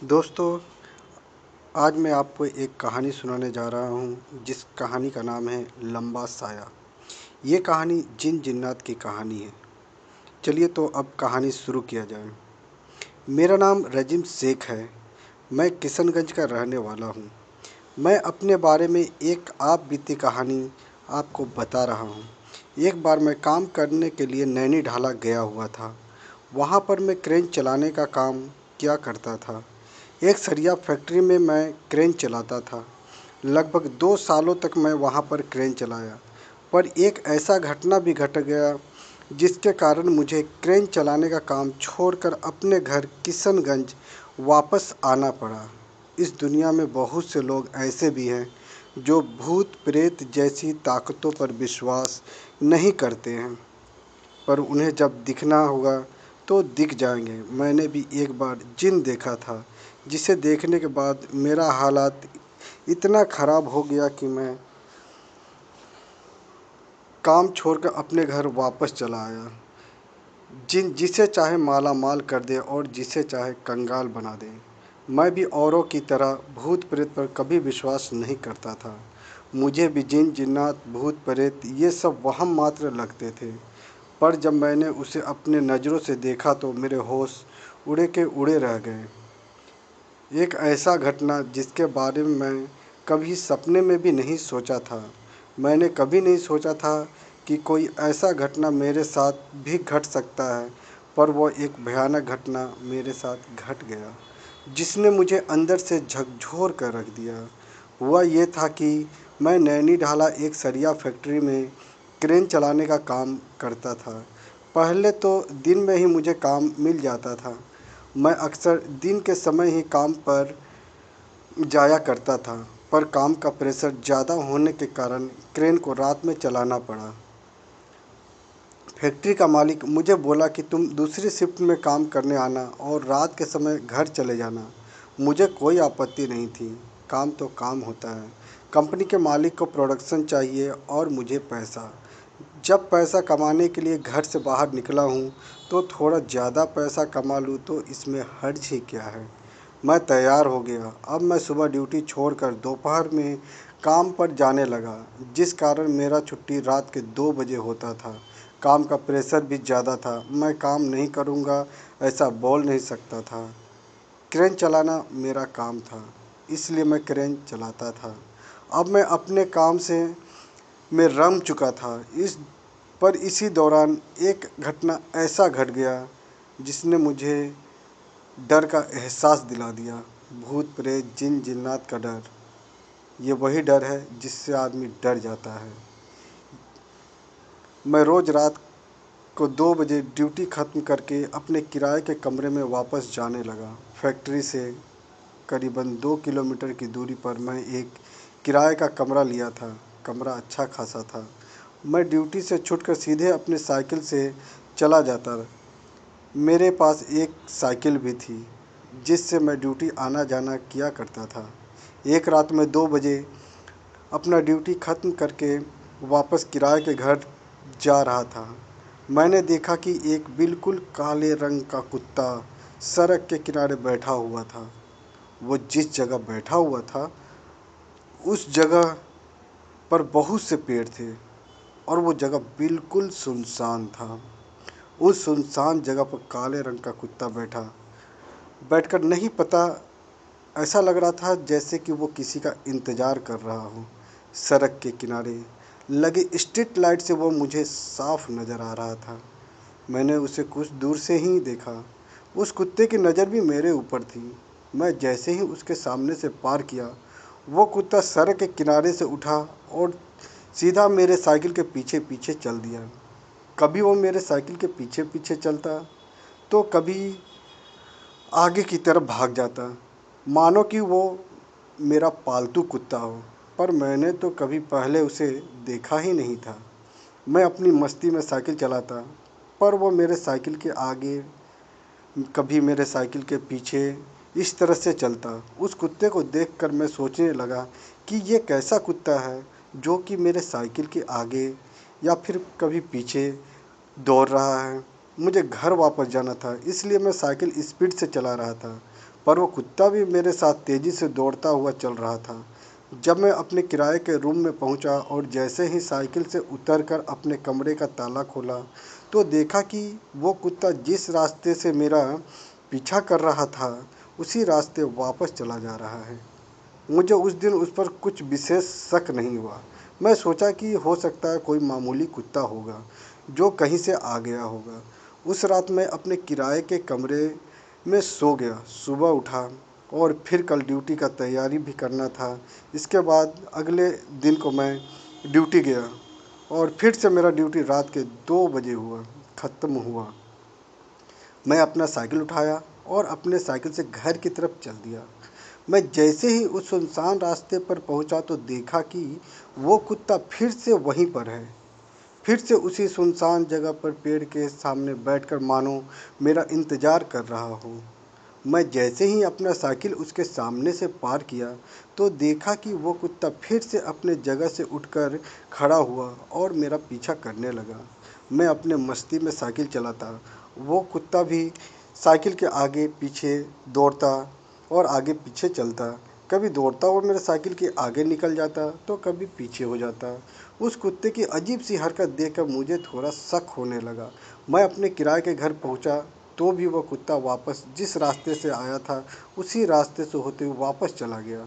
दोस्तों, आज मैं आपको एक कहानी सुनाने जा रहा हूँ जिस कहानी का नाम है लंबा साया। ये कहानी जिन जिन्नात की कहानी है। चलिए तो अब कहानी शुरू किया जाए। मेरा नाम रजीम शेख है। मैं किशनगंज का रहने वाला हूँ। मैं अपने बारे में एक आप बीती कहानी आपको बता रहा हूँ। एक बार मैं काम करने के लिए नैनी ढाला गया हुआ था। वहाँ पर मैं क्रेन चलाने का काम किया करता था। एक सरिया फैक्ट्री में मैं क्रेन चलाता था। लगभग 2 सालों तक मैं वहाँ पर क्रेन चलाया। पर एक ऐसा घटना भी घट गया जिसके कारण मुझे क्रेन चलाने का काम छोड़कर अपने घर किशनगंज वापस आना पड़ा। इस दुनिया में बहुत से लोग ऐसे भी हैं जो भूत प्रेत जैसी ताकतों पर विश्वास नहीं करते हैं, पर उन्हें जब दिखना होगा तो दिख जाएंगे। मैंने भी एक बार जिन देखा था, जिसे देखने के बाद मेरा हालात इतना ख़राब हो गया कि मैं काम छोड़कर अपने घर वापस चला आया। जिसे चाहे माला माल कर दे और जिसे चाहे कंगाल बना दे। मैं भी औरों की तरह भूत प्रेत पर कभी विश्वास नहीं करता था। मुझे भी जिन जिन्नात भूत प्रेत ये सब वहम मात्र लगते थे। पर जब मैंने उसे अपने नज़रों से देखा तो मेरे होश उड़े के उड़े रह गए। एक ऐसा घटना जिसके बारे में मैं कभी सपने में भी नहीं सोचा था। मैंने कभी नहीं सोचा था कि कोई ऐसा घटना मेरे साथ भी घट सकता है, पर वो एक भयानक घटना मेरे साथ घट गया जिसने मुझे अंदर से झकझोर कर रख दिया। हुआ ये था कि मैं नैनी ढाला एक सरिया फैक्ट्री में क्रेन चलाने का काम करता था। पहले तो दिन में ही मुझे काम मिल जाता था। मैं अक्सर दिन के समय ही काम पर जाया करता था, पर काम का प्रेशर ज़्यादा होने के कारण क्रेन को रात में चलाना पड़ा। फैक्ट्री का मालिक मुझे बोला कि तुम दूसरी शिफ्ट में काम करने आना और रात के समय घर चले जाना। मुझे कोई आपत्ति नहीं थी। काम तो काम होता है। कंपनी के मालिक को प्रोडक्शन चाहिए और मुझे पैसा। जब पैसा कमाने के लिए घर से बाहर निकला हूँ तो थोड़ा ज़्यादा पैसा कमा लूँ तो इसमें हर्ज ही क्या है। मैं तैयार हो गया। अब मैं सुबह ड्यूटी छोड़कर दोपहर में काम पर जाने लगा, जिस कारण मेरा छुट्टी रात के 2 बजे होता था। काम का प्रेशर भी ज़्यादा था। मैं काम नहीं करूँगा ऐसा बोल नहीं सकता था। क्रेन चलाना मेरा काम था, इसलिए मैं क्रेन चलाता था। अब मैं अपने काम से मैं रम चुका था। इसी दौरान एक घटना ऐसा घट गया जिसने मुझे डर का एहसास दिला दिया। भूत प्रेत जिन जिन्नात का डर, ये वही डर है जिससे आदमी डर जाता है। मैं रोज़ रात को 2 बजे ड्यूटी ख़त्म करके अपने किराए के कमरे में वापस जाने लगा। फैक्ट्री से करीबन 2 किलोमीटर की दूरी पर मैं एक किराए का कमरा लिया था। कमरा अच्छा खासा था। मैं ड्यूटी से छूटकर सीधे अपने साइकिल से चला जाता। मेरे पास एक साइकिल भी थी जिससे मैं ड्यूटी आना जाना किया करता था। एक रात में 2 बजे अपना ड्यूटी ख़त्म करके वापस किराए के घर जा रहा था। मैंने देखा कि एक बिल्कुल काले रंग का कुत्ता सड़क के किनारे बैठा हुआ था। वो जिस जगह बैठा हुआ था उस जगह पर बहुत से पेड़ थे और वो जगह बिल्कुल सुनसान था। उस सुनसान जगह पर काले रंग का कुत्ता बैठकर नहीं पता, ऐसा लग रहा था जैसे कि वो किसी का इंतज़ार कर रहा हो। सड़क के किनारे लगे स्ट्रीट लाइट से वो मुझे साफ नज़र आ रहा था। मैंने उसे कुछ दूर से ही देखा। उस कुत्ते की नज़र भी मेरे ऊपर थी। मैं जैसे ही उसके सामने से पार किया, वो कुत्ता सड़क के किनारे से उठा और सीधा मेरे साइकिल के पीछे पीछे चल दिया। कभी वो मेरे साइकिल के पीछे पीछे चलता तो कभी आगे की तरफ भाग जाता, मानो कि वो मेरा पालतू कुत्ता हो। पर मैंने तो कभी पहले उसे देखा ही नहीं था। मैं अपनी मस्ती में साइकिल चलाता, पर वो मेरे साइकिल के आगे, कभी मेरे साइकिल के पीछे इस तरह से चलता। उस कुत्ते को देखकर मैं सोचने लगा कि ये कैसा कुत्ता है जो कि मेरे साइकिल के आगे या फिर कभी पीछे दौड़ रहा है। मुझे घर वापस जाना था, इसलिए मैं साइकिल स्पीड से चला रहा था। पर वो कुत्ता भी मेरे साथ तेज़ी से दौड़ता हुआ चल रहा था। जब मैं अपने किराए के रूम में पहुंचा और जैसे ही साइकिल से उतरकर अपने कमरे का ताला खोला, तो देखा कि वो कुत्ता जिस रास्ते से मेरा पीछा कर रहा था, उसी रास्ते वापस चला जा रहा है। मुझे उस दिन उस पर कुछ विशेष शक नहीं हुआ। मैं सोचा कि हो सकता है कोई मामूली कुत्ता होगा जो कहीं से आ गया होगा। उस रात मैं अपने किराए के कमरे में सो गया। सुबह उठा और फिर कल ड्यूटी का तैयारी भी करना था। इसके बाद अगले दिन को मैं ड्यूटी गया और फिर से मेरा ड्यूटी रात के 2 बजे ख़त्म हुआ। मैं अपना साइकिल उठाया और अपने साइकिल से घर की तरफ चल दिया। मैं जैसे ही उस सुनसान रास्ते पर पहुंचा तो देखा कि वो कुत्ता फिर से वहीं पर है, फिर से उसी सुनसान जगह पर पेड़ के सामने बैठकर मानो मेरा इंतज़ार कर रहा हो। मैं जैसे ही अपना साइकिल उसके सामने से पार किया तो देखा कि वो कुत्ता फिर से अपने जगह से उठकर खड़ा हुआ और मेरा पीछा करने लगा। मैं अपने मस्ती में साइकिल चलाता, वो कुत्ता भी साइकिल के आगे पीछे दौड़ता और आगे पीछे चलता। कभी दौड़ता हुआ मेरे साइकिल के आगे निकल जाता तो कभी पीछे हो जाता। उस कुत्ते की अजीब सी हरकत देखकर मुझे थोड़ा शक होने लगा। मैं अपने किराए के घर पहुंचा तो भी वह कुत्ता वापस जिस रास्ते से आया था उसी रास्ते से होते हुए वापस चला गया।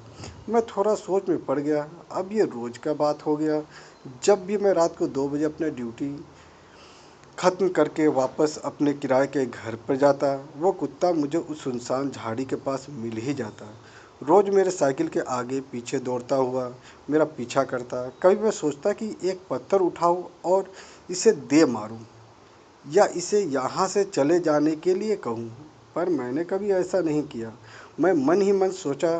मैं थोड़ा सोच में पड़ गया। अब ये रोज़ का बात हो गया। जब भी मैं रात को 2 बजे अपनी ड्यूटी ख़त्म करके वापस अपने किराए के घर पर जाता, वो कुत्ता मुझे उस सुनसान झाड़ी के पास मिल ही जाता। रोज़ मेरे साइकिल के आगे पीछे दौड़ता हुआ मेरा पीछा करता। कभी मैं सोचता कि एक पत्थर उठाऊं और इसे दे मारूं या इसे यहाँ से चले जाने के लिए कहूँ, पर मैंने कभी ऐसा नहीं किया। मैं मन ही मन सोचा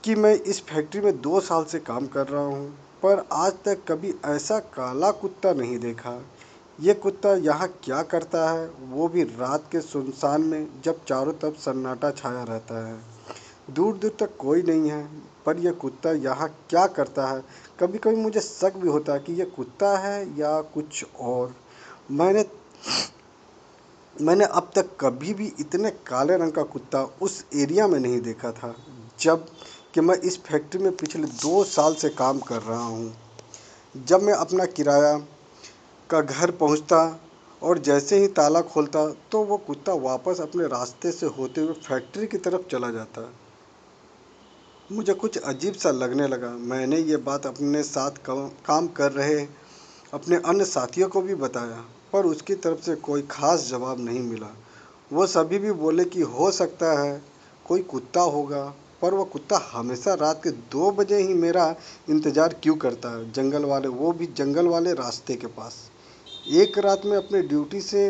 कि मैं इस फैक्ट्री में 2 साल से काम कर रहा हूँ, पर आज तक कभी ऐसा काला कुत्ता नहीं देखा। ये कुत्ता यहाँ क्या करता है, वो भी रात के सुनसान में जब चारों तरफ सन्नाटा छाया रहता है, दूर दूर तक कोई नहीं है। पर यह कुत्ता यहाँ क्या करता है? कभी कभी मुझे शक भी होता है कि यह कुत्ता है या कुछ और। मैंने मैंने अब तक कभी भी इतने काले रंग का कुत्ता उस एरिया में नहीं देखा था जब कि मैं इस फैक्ट्री में पिछले 2 साल से काम कर रहा हूँ। जब मैं अपना किराया का घर पहुँचता और जैसे ही ताला खोलता तो वो कुत्ता वापस अपने रास्ते से होते हुए फैक्ट्री की तरफ चला जाता। मुझे कुछ अजीब सा लगने लगा। मैंने ये बात अपने साथ काम कर रहे अपने अन्य साथियों को भी बताया, पर उसकी तरफ से कोई ख़ास जवाब नहीं मिला। वो सभी भी बोले कि हो सकता है कोई कुत्ता होगा, पर वो कुत्ता हमेशा रात के 2 बजे ही मेरा इंतज़ार क्यों करता है, वो भी जंगल वाले रास्ते के पास। एक रात में अपने ड्यूटी से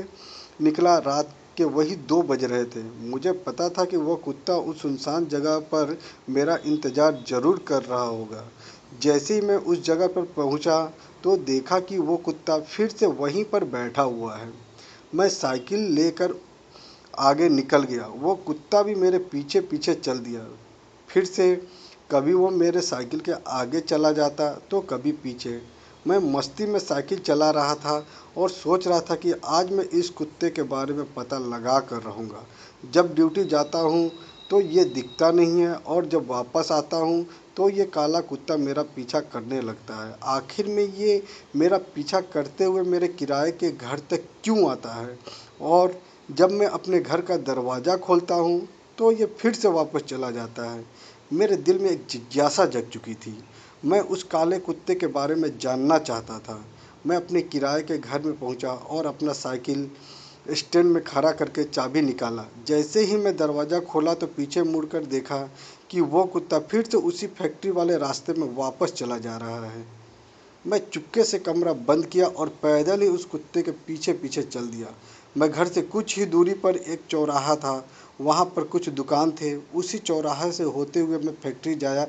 निकला, रात के वही 2 बज रहे थे। मुझे पता था कि वह कुत्ता उस सुनसान जगह पर मेरा इंतज़ार ज़रूर कर रहा होगा। जैसे ही मैं उस जगह पर पहुंचा तो देखा कि वो कुत्ता फिर से वहीं पर बैठा हुआ है। मैं साइकिल लेकर आगे निकल गया। वो कुत्ता भी मेरे पीछे पीछे चल दिया। फिर से कभी वो मेरे साइकिल के आगे चला जाता तो कभी पीछे। मैं मस्ती में साइकिल चला रहा था और सोच रहा था कि आज मैं इस कुत्ते के बारे में पता लगा कर रहूँगा। जब ड्यूटी जाता हूँ तो ये दिखता नहीं है और जब वापस आता हूँ तो ये काला कुत्ता मेरा पीछा करने लगता है। आखिर में ये मेरा पीछा करते हुए मेरे किराए के घर तक क्यों आता है, और जब मैं अपने घर का दरवाज़ा खोलता हूँ तो ये फिर से वापस चला जाता है। मेरे दिल में एक जिज्ञासा जग चुकी थी। मैं उस काले कुत्ते के बारे में जानना चाहता था। मैं अपने किराए के घर में पहुंचा और अपना साइकिल स्टैंड में खड़ा करके चाबी निकाला। जैसे ही मैं दरवाज़ा खोला तो पीछे मुड़कर देखा कि वो कुत्ता फिर से उसी फैक्ट्री वाले रास्ते में वापस चला जा रहा है। मैं चुपके से कमरा बंद किया और पैदल ही उस कुत्ते के पीछे पीछे चल दिया। मैं घर से कुछ ही दूरी पर एक चौराहा था, वहाँ पर कुछ दुकान थे। उसी चौराहे से होते हुए मैं फैक्ट्री जाया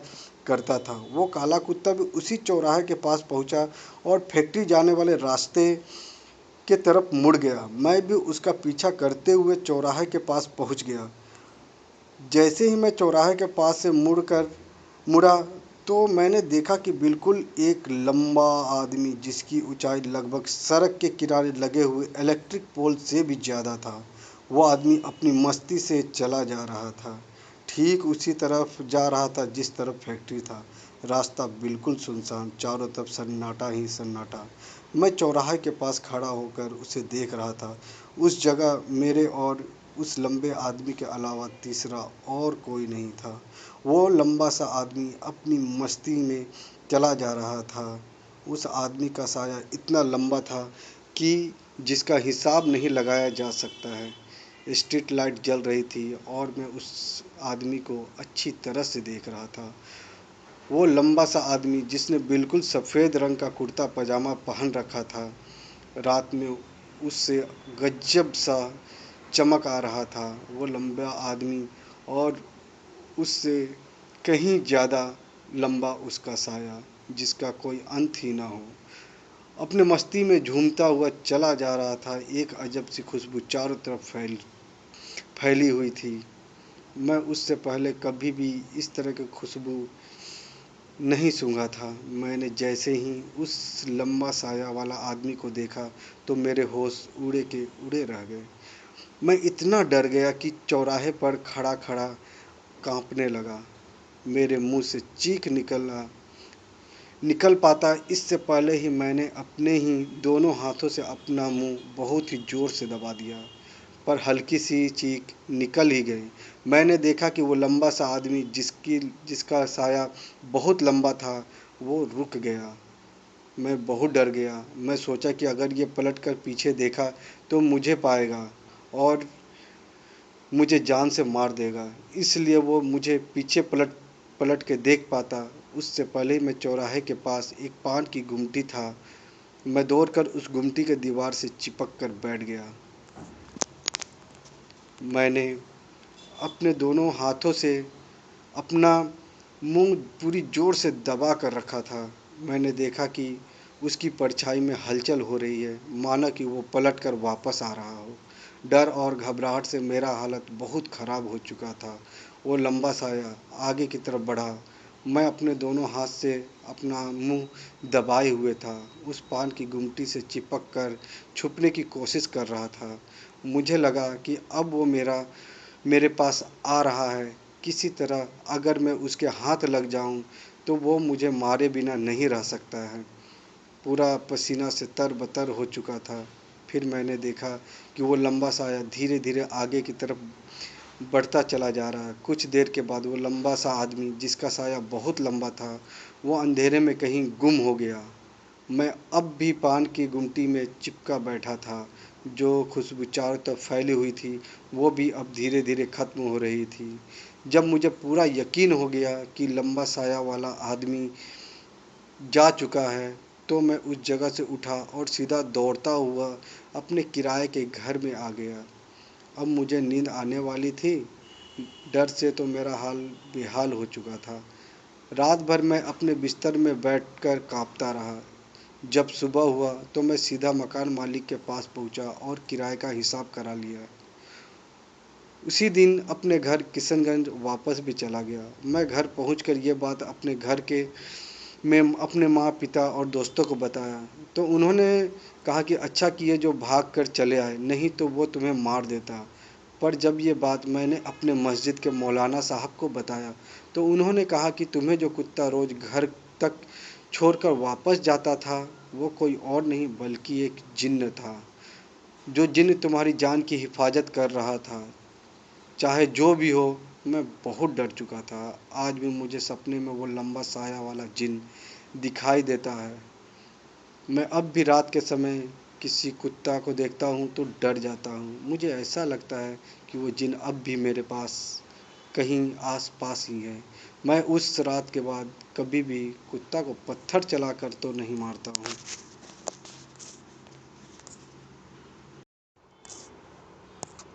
करता था। वो काला कुत्ता भी उसी चौराहे के पास पहुँचा और फैक्ट्री जाने वाले रास्ते के तरफ मुड़ गया। मैं भी उसका पीछा करते हुए चौराहे के पास पहुँच गया। जैसे ही मैं चौराहे के पास से मुड़ा तो मैंने देखा कि बिल्कुल एक लंबा आदमी जिसकी ऊंचाई लगभग सड़क के किनारे लगे हुए इलेक्ट्रिक पोल से भी ज़्यादा था। वो आदमी अपनी मस्ती से चला जा रहा था। ठीक उसी तरफ जा रहा था जिस तरफ फैक्ट्री था। रास्ता बिल्कुल सुनसान, चारों तरफ सन्नाटा ही सन्नाटा। मैं चौराहे के पास खड़ा होकर उसे देख रहा था। उस जगह मेरे और उस लंबे आदमी के अलावा तीसरा और कोई नहीं था। वो लंबा सा आदमी अपनी मस्ती में चला जा रहा था। उस आदमी का साया इतना लंबा था कि जिसका हिसाब नहीं लगाया जा सकता है। स्ट्रीट लाइट जल रही थी और मैं उस आदमी को अच्छी तरह से देख रहा था। वो लंबा सा आदमी जिसने बिल्कुल सफ़ेद रंग का कुर्ता पजामा पहन रखा था, रात में उससे गजब सा चमक आ रहा था। वो लंबा आदमी और उससे कहीं ज़्यादा लंबा उसका साया, जिसका कोई अंत ही ना हो। अपने मस्ती में झूमता हुआ चला जा रहा था। एक अजब सी खुशबू चारों तरफ फैली हुई थी। मैं उससे पहले कभी भी इस तरह की खुशबू नहीं सूंघा था। मैंने जैसे ही उस लंबा साया वाला आदमी को देखा तो मेरे होश उड़े के उड़े रह गए। मैं इतना डर गया कि चौराहे पर खड़ा खड़ा कांपने लगा। मेरे मुंह से चीख निकल पाता इससे पहले ही मैंने अपने ही दोनों हाथों से अपना मुंह बहुत ही ज़ोर से दबा दिया, पर हल्की सी चीख निकल ही गई। मैंने देखा कि वो लंबा सा आदमी जिसका साया बहुत लंबा था, वो रुक गया। मैं बहुत डर गया। मैं सोचा कि अगर ये पलट कर पीछे देखा तो मुझे पाएगा और मुझे जान से मार देगा, इसलिए वो मुझे पीछे पलट पलट के देख पाता उससे पहले ही मैं चौराहे के पास एक पान की गुमटी था। मैं दौड़कर उस गुमटी के दीवार से चिपक कर बैठ गया। मैंने अपने दोनों हाथों से अपना मुंह पूरी जोर से दबा कर रखा था। मैंने देखा कि उसकी परछाई में हलचल हो रही है, माना कि वो पलट कर वापस आ रहा हो। डर और घबराहट से मेरा हालत बहुत ख़राब हो चुका था। वो लंबा साया आगे की तरफ बढ़ा। मैं अपने दोनों हाथ से अपना मुंह दबाए हुए था, उस पान की गुमटी से चिपक कर छुपने की कोशिश कर रहा था। मुझे लगा कि अब वो मेरे पास आ रहा है किसी तरह। अगर मैं उसके हाथ लग जाऊं तो वो मुझे मारे बिना नहीं रह सकता है। पूरा पसीना से तरबतर हो चुका था। फिर मैंने देखा कि वो लंबा साया धीरे धीरे आगे की तरफ बढ़ता चला जा रहा है। कुछ देर के बाद वो लंबा सा आदमी जिसका साया बहुत लंबा था, वो अंधेरे में कहीं गुम हो गया। मैं अब भी पान की गुमटी में चिपका बैठा था। जो खुशबू चारों तरफ फैली हुई थी, वो भी अब धीरे धीरे ख़त्म हो रही थी। जब मुझे पूरा यकीन हो गया कि लंबा साया वाला आदमी जा चुका है, तो मैं उस जगह से उठा और सीधा दौड़ता हुआ अपने किराए के घर में आ गया। अब मुझे नींद आने वाली थी। डर से तो मेरा हाल बेहाल हो चुका था। रात भर मैं अपने बिस्तर में बैठकर काँपता रहा। जब सुबह हुआ तो मैं सीधा मकान मालिक के पास पहुंचा और किराए का हिसाब करा लिया। उसी दिन अपने घर किशनगंज वापस भी चला गया। मैं घर पहुंचकर ये बात अपने घर के में अपने माँ पिता और दोस्तों को बताया, तो उन्होंने कहा कि अच्छा किए जो भाग कर चले आए, नहीं तो वो तुम्हें मार देता। पर जब ये बात मैंने अपने मस्जिद के मौलाना साहब को बताया, तो उन्होंने कहा कि तुम्हें जो कुत्ता रोज़ घर तक छोड़कर वापस जाता था, वो कोई और नहीं बल्कि एक जिन्न था। जो जिन्न तुम्हारी जान की हिफाजत कर रहा था। चाहे जो भी हो, मैं बहुत डर चुका था। आज भी मुझे सपने में वो लंबा साया वाला जिन्न दिखाई देता है। मैं अब भी रात के समय किसी कुत्ता को देखता हूँ तो डर जाता हूँ। मुझे ऐसा लगता है कि वो जिन्न अब भी मेरे पास कहीं आस पास ही है। मैं उस रात के बाद कभी भी कुत्ता को पत्थर चलाकर तो नहीं मारता हूँ।